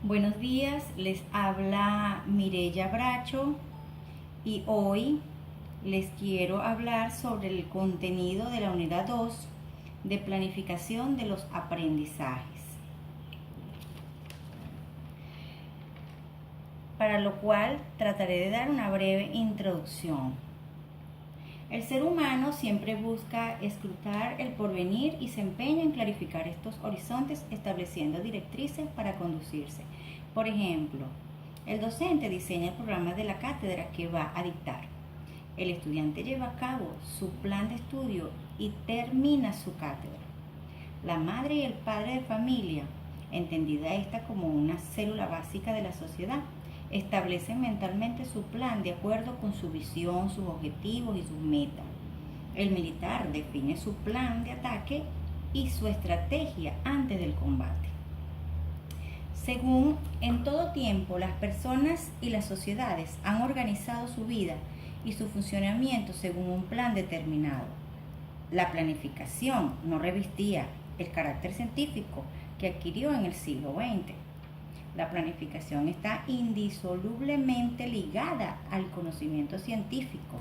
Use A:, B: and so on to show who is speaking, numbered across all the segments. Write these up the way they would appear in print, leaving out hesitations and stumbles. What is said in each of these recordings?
A: Buenos días, les habla Mireya Bracho y hoy les quiero hablar sobre el contenido de la unidad 2 de planificación de los aprendizajes, para lo cual trataré de dar una breve introducción. El ser humano siempre busca escrutar el porvenir y se empeña en clarificar estos horizontes estableciendo directrices para conducirse. Por ejemplo, el docente diseña el programa de la cátedra que va a dictar. El estudiante lleva a cabo su plan de estudio y termina su cátedra. La madre y el padre de familia, entendida esta como una célula básica de la sociedad, establecen mentalmente su plan de acuerdo con su visión, sus objetivos y sus metas. El militar define su plan de ataque y su estrategia antes del combate. Según en todo tiempo, las personas y las sociedades han organizado su vida y su funcionamiento según un plan determinado. La planificación no revestía el carácter científico que adquirió en el siglo XX. La planificación está indisolublemente ligada al conocimiento científico.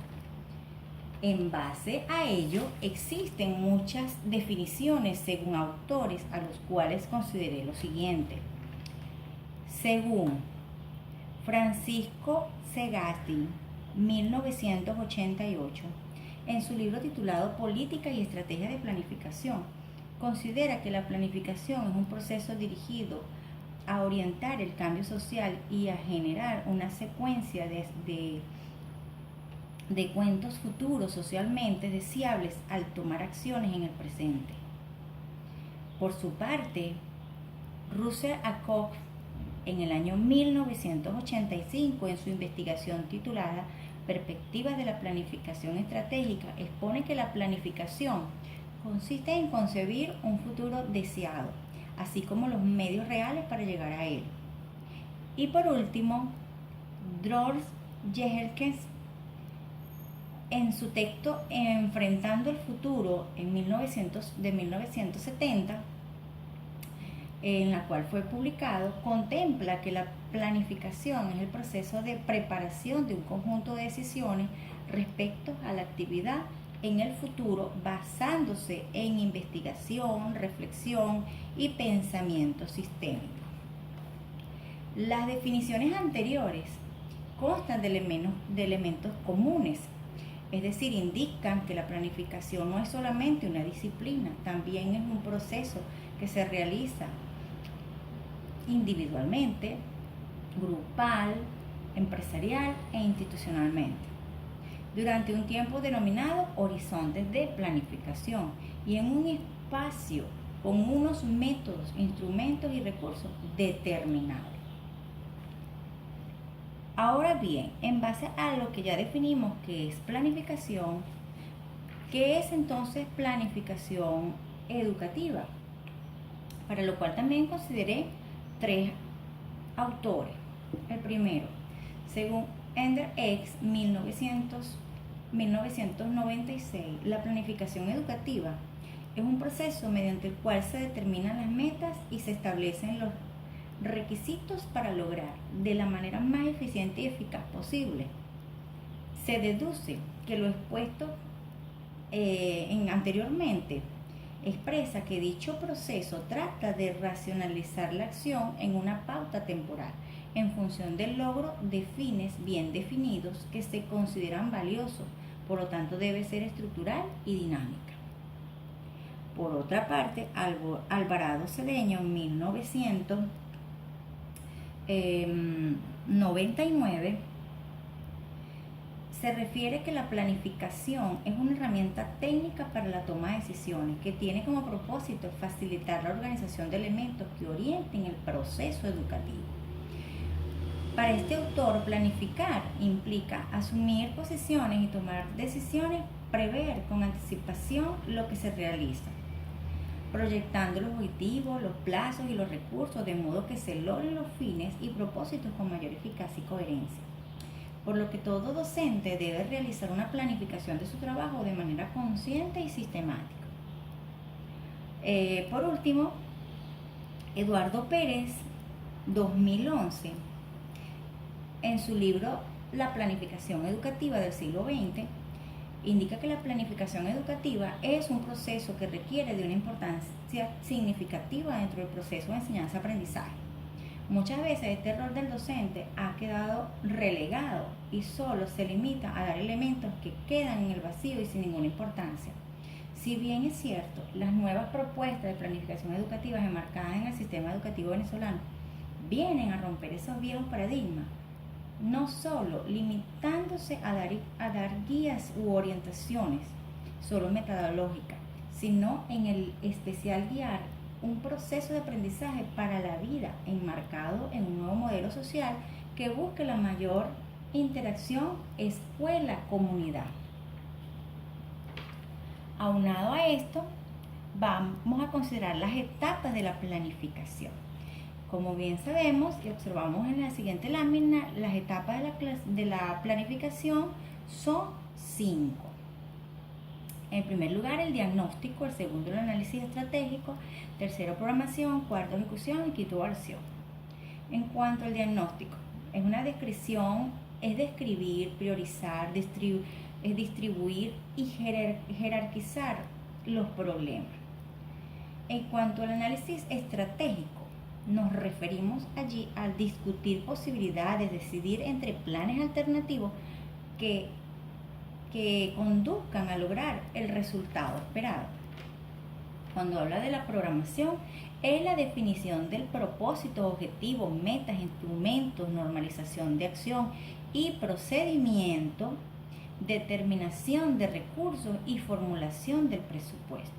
A: En base a ello, existen muchas definiciones según autores a los cuales consideré lo siguiente. Según Francisco Sagasti, 1988, en su libro titulado Política y Estrategia de Planificación, considera que la planificación es un proceso dirigido a orientar el cambio social y a generar una secuencia de cuentos futuros socialmente deseables al tomar acciones en el presente. Por su parte, Russell Ackoff, en el año 1985, en su investigación titulada Perspectivas de la planificación estratégica, expone que la planificación consiste en concebir un futuro deseado, así como los medios reales para llegar a él. Y por último, Drors Jerkes, en su texto Enfrentando el futuro de 1970, en la cual fue publicado, contempla que la planificación es el proceso de preparación de un conjunto de decisiones respecto a la actividad en el futuro, basándose en investigación, reflexión y pensamiento sistémico. Las definiciones anteriores constan de elementos comunes, es decir, indican que la planificación no es solamente una disciplina, también es un proceso que se realiza individualmente, grupal, empresarial e institucionalmente, durante un tiempo denominado horizontes de planificación y en un espacio con unos métodos, instrumentos y recursos determinados. Ahora bien, en base a lo que ya definimos que es planificación, ¿qué es entonces planificación educativa? Para lo cual también consideré tres autores. El primero, según Ender X, 1996, la planificación educativa es un proceso mediante el cual se determinan las metas y se establecen los requisitos para lograr de la manera más eficiente y eficaz posible. Se deduce que lo expuesto anteriormente expresa que dicho proceso trata de racionalizar la acción en una pauta temporal en función del logro de fines bien definidos que se consideran valiosos, por lo tanto debe ser estructural y dinámica. Por otra parte, Alvarado Cedeño, 1999, se refiere que la planificación es una herramienta técnica para la toma de decisiones que tiene como propósito facilitar la organización de elementos que orienten el proceso educativo. Para este autor, planificar implica asumir posiciones y tomar decisiones, prever con anticipación lo que se realiza, proyectando los objetivos, los plazos y los recursos de modo que se logren los fines y propósitos con mayor eficacia y coherencia. Por lo que todo docente debe realizar una planificación de su trabajo de manera consciente y sistemática. Por último, Eduardo Pérez 2011, en su libro La planificación educativa del siglo XX, indica que la planificación educativa es un proceso que requiere de una importancia significativa dentro del proceso de enseñanza-aprendizaje. Muchas veces este rol del docente ha quedado relegado y solo se limita a dar elementos que quedan en el vacío y sin ninguna importancia. Si bien es cierto, las nuevas propuestas de planificación educativa enmarcadas en el sistema educativo venezolano vienen a romper esos viejos paradigmas, no solo limitándose a dar guías u orientaciones solo metodológicas, sino en el especial guiar un proceso de aprendizaje para la vida enmarcado en un nuevo modelo social que busque la mayor interacción escuela-comunidad. Aunado a esto, vamos a considerar las etapas de la planificación. Como bien sabemos y observamos en la siguiente lámina, las etapas de la planificación son 5. En primer lugar, el diagnóstico, el segundo, el análisis estratégico, tercero, programación, cuarto, ejecución y quinto, evaluación. En cuanto al diagnóstico, es una descripción, es describir, priorizar, distribuir y jerarquizar los problemas. En cuanto al análisis estratégico, nos referimos allí al discutir posibilidades, decidir entre planes alternativos que conduzcan a lograr el resultado esperado. Cuando habla de la programación, es la definición del propósito, objetivo, metas, instrumentos, normalización de acción y procedimiento, determinación de recursos y formulación del presupuesto.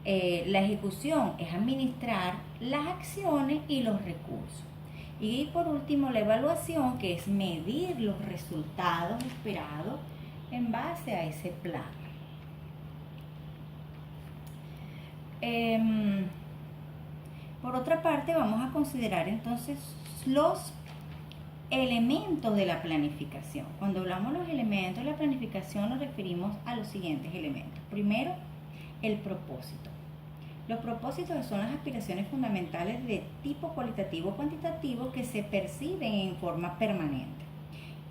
A: La ejecución es administrar las acciones y los recursos. Y por último, la evaluación, que es medir los resultados esperados en base a ese plan. Por otra parte, vamos a considerar entonces los elementos de la planificación. Cuando hablamos de los elementos de la planificación, nos referimos a los siguientes elementos. Primero, el propósito. Los propósitos son las aspiraciones fundamentales de tipo cualitativo o cuantitativo que se perciben en forma permanente.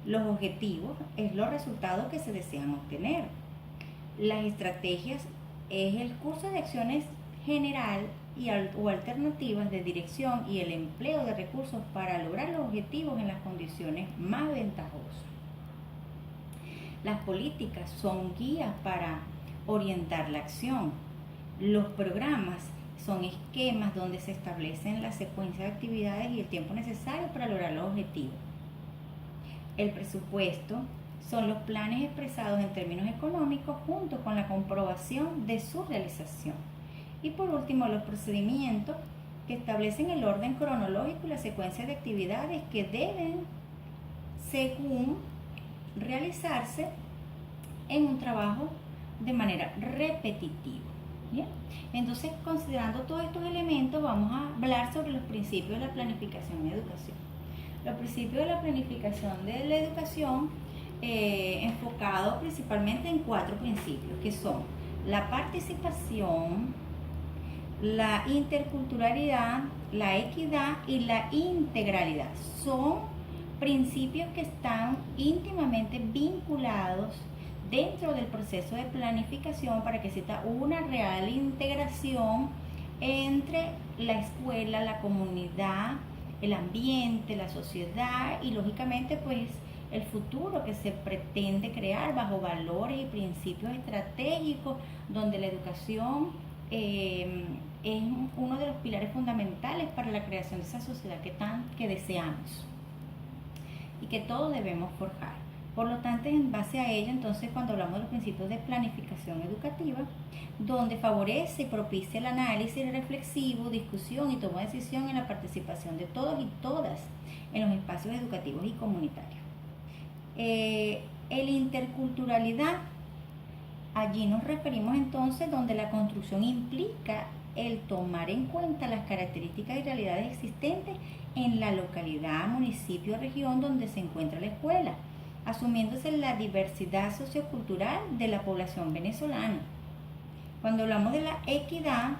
A: Los objetivos es los resultados que se desean obtener. Las estrategias es el curso de acciones general o alternativas de dirección y el empleo de recursos para lograr los objetivos en las condiciones más ventajosas. Las políticas son guías para orientar la acción. Los programas son esquemas donde se establecen la secuencia de actividades y el tiempo necesario para lograr los objetivos. El presupuesto son los planes expresados en términos económicos junto con la comprobación de su realización. Y por último, los procedimientos que establecen el orden cronológico y la secuencia de actividades que deben, según, realizarse en un trabajo de manera repetitiva. ¿Bien? Entonces, considerando todos estos elementos, vamos a hablar sobre los principios de la planificación en educación. Los principios de la planificación de la educación enfocados principalmente en 4 principios, que son la participación, la interculturalidad, la equidad y la integralidad. Son principios que están íntimamente vinculados dentro del proceso de planificación para que exista una real integración entre la escuela, la comunidad, el ambiente, la sociedad y lógicamente pues el futuro que se pretende crear bajo valores y principios estratégicos donde la educación es uno de los pilares fundamentales para la creación de esa sociedad que deseamos y que todos debemos forjar. Por lo tanto, en base a ello, entonces, cuando hablamos de los principios de planificación educativa, donde favorece y propicia el análisis reflexivo, discusión y toma de decisión en la participación de todos y todas en los espacios educativos y comunitarios. El interculturalidad, allí nos referimos entonces donde la construcción implica el tomar en cuenta las características y realidades existentes en la localidad, municipio o región donde se encuentra la escuela, asumiéndose la diversidad sociocultural de la población venezolana. Cuando hablamos de la equidad,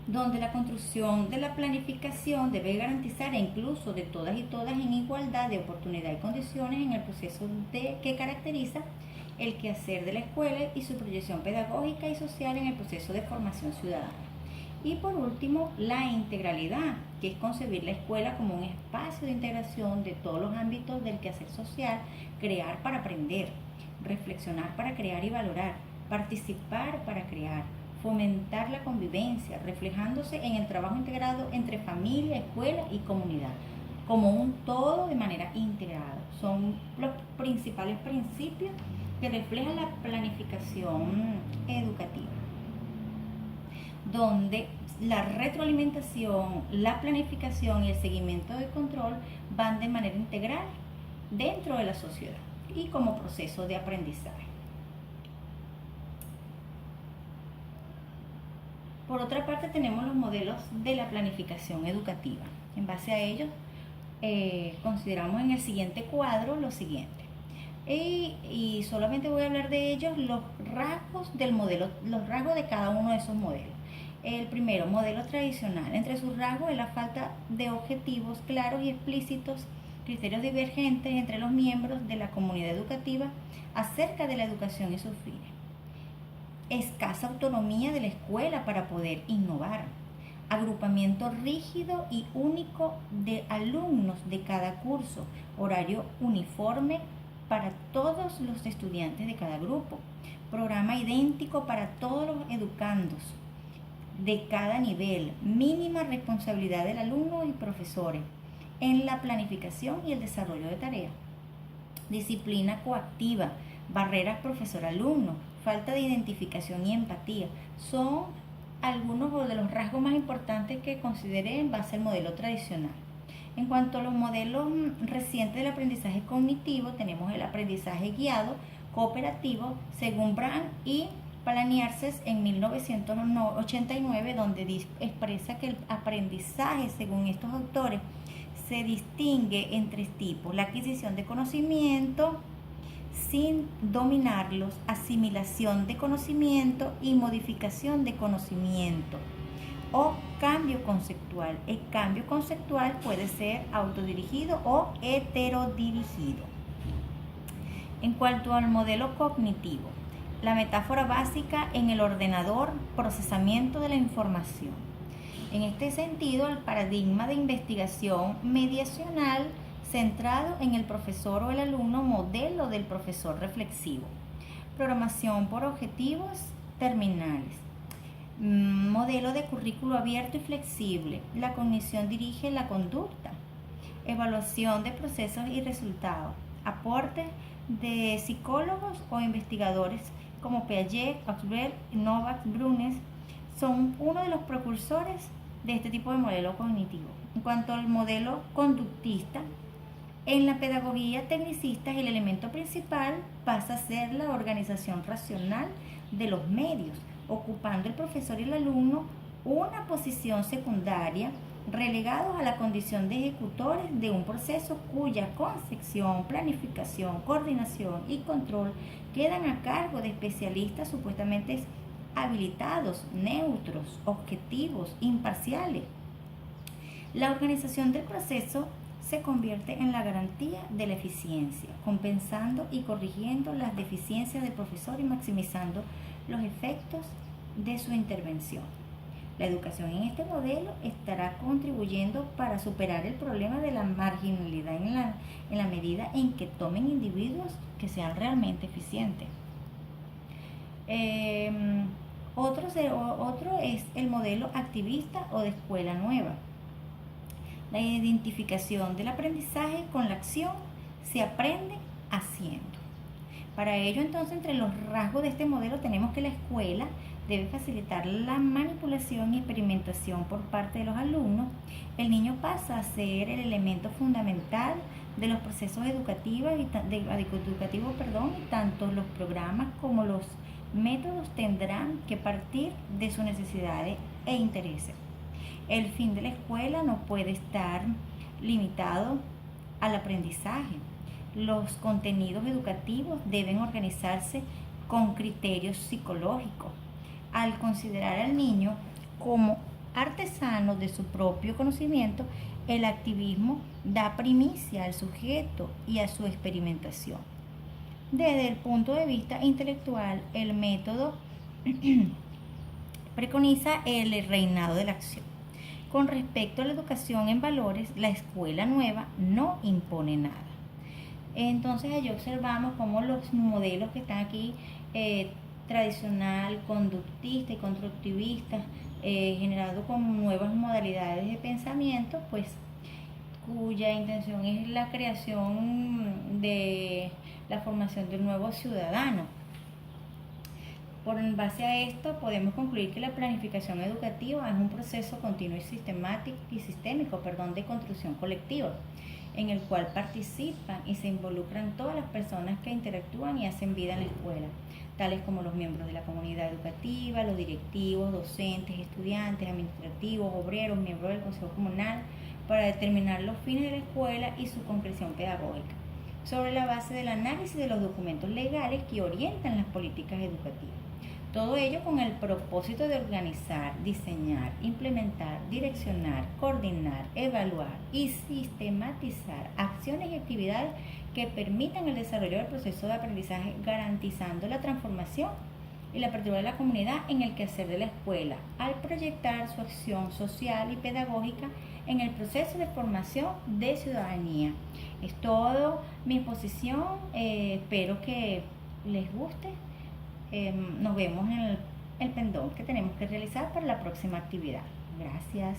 A: donde la construcción de la planificación debe garantizar el incluso de todas y todas en igualdad de oportunidad y condiciones en el proceso que caracteriza el quehacer de la escuela y su proyección pedagógica y social en el proceso de formación ciudadana. Y por último, la integralidad, que es concebir la escuela como un espacio de integración de todos los ámbitos del quehacer social, crear para aprender, reflexionar para crear y valorar, participar para crear, fomentar la convivencia, reflejándose en el trabajo integrado entre familia, escuela y comunidad, como un todo de manera integrada. Son los principales principios que reflejan la planificación educativa, donde la retroalimentación, la planificación y el seguimiento de control van de manera integral dentro de la sociedad y como proceso de aprendizaje. Por otra parte, tenemos los modelos de la planificación educativa. En base a ellos, consideramos en el siguiente cuadro lo siguiente. Y solamente voy a hablar de ellos, los rasgos del modelo, los rasgos de cada uno de esos modelos. El primero, modelo tradicional. Entre sus rasgos es la falta de objetivos claros y explícitos, criterios divergentes entre los miembros de la comunidad educativa acerca de la educación y sus fines. Escasa autonomía de la escuela para poder innovar. Agrupamiento rígido y único de alumnos de cada curso. Horario uniforme para todos los estudiantes de cada grupo. Programa idéntico para todos los educandos de cada nivel. Mínima responsabilidad del alumno y profesores en la planificación y el desarrollo de tareas. Disciplina coactiva. Barreras profesor-alumno. Falta de identificación y empatía. Son algunos de los rasgos más importantes que consideré en base al modelo tradicional. En cuanto a los modelos recientes del aprendizaje cognitivo, tenemos el aprendizaje guiado cooperativo según Brand y Palaniarses en 1989, donde expresa que el aprendizaje, según estos autores, se distingue en tres tipos: la adquisición de conocimiento sin dominarlos, asimilación de conocimiento y modificación de conocimiento, o cambio conceptual. El cambio conceptual puede ser autodirigido o heterodirigido. En cuanto al modelo cognitivo, la metáfora básica en el ordenador, procesamiento de la información. En este sentido, el paradigma de investigación mediacional centrado en el profesor o el alumno, modelo del profesor reflexivo. Programación por objetivos terminales. Modelo de currículo abierto y flexible. La cognición dirige la conducta. Evaluación de procesos y resultados. Aportes de psicólogos o investigadores como Piaget, Oxford, Novak, Brunes son uno de los precursores de este tipo de modelo cognitivo. En cuanto al modelo conductista, en la pedagogía tecnicista el elemento principal pasa a ser la organización racional de los medios, ocupando el profesor y el alumno una posición secundaria, relegados a la condición de ejecutores de un proceso cuya concepción, planificación, coordinación y control quedan a cargo de especialistas supuestamente habilitados, neutros, objetivos, imparciales. La organización del proceso se convierte en la garantía de la eficiencia, compensando y corrigiendo las deficiencias del profesor y maximizando los efectos de su intervención. La educación en este modelo estará contribuyendo para superar el problema de la marginalidad en la medida en que tomen individuos que sean realmente eficientes. Otro es el modelo activista o de escuela nueva. La identificación del aprendizaje con la acción se aprende haciendo. Para ello, entonces, entre los rasgos de este modelo tenemos que la escuela debe facilitar la manipulación y experimentación por parte de los alumnos. El niño pasa a ser el elemento fundamental de los procesos educativos y tanto los programas como los métodos tendrán que partir de sus necesidades e intereses. El fin de la escuela no puede estar limitado al aprendizaje. Los contenidos educativos deben organizarse con criterios psicológicos, al considerar al niño como artesano de su propio conocimiento, el activismo da primicia al sujeto y a su experimentación. Desde el punto de vista intelectual, el método preconiza el reinado de la acción. Con respecto a la educación en valores, la escuela nueva no impone nada. Entonces allí observamos cómo los modelos que están aquí, tradicional, conductista y constructivista, generado con nuevas modalidades de pensamiento, pues cuya intención es la creación de la formación de un nuevo ciudadano. Por base a esto, podemos concluir que la planificación educativa es un proceso continuo y sistémico de construcción colectiva, en el cual participan y se involucran todas las personas que interactúan y hacen vida en la escuela, tales como los miembros de la comunidad educativa, los directivos, docentes, estudiantes, administrativos, obreros, miembros del consejo comunal, para determinar los fines de la escuela y su concreción pedagógica, sobre la base del análisis de los documentos legales que orientan las políticas educativas. Todo ello con el propósito de organizar, diseñar, implementar, direccionar, coordinar, evaluar y sistematizar acciones y actividades que permitan el desarrollo del proceso de aprendizaje, garantizando la transformación y la apertura de la comunidad en el quehacer de la escuela, al proyectar su acción social y pedagógica en el proceso de formación de ciudadanía. Es todo mi exposición, espero que les guste. Nos vemos en el pendón que tenemos que realizar para la próxima actividad. Gracias.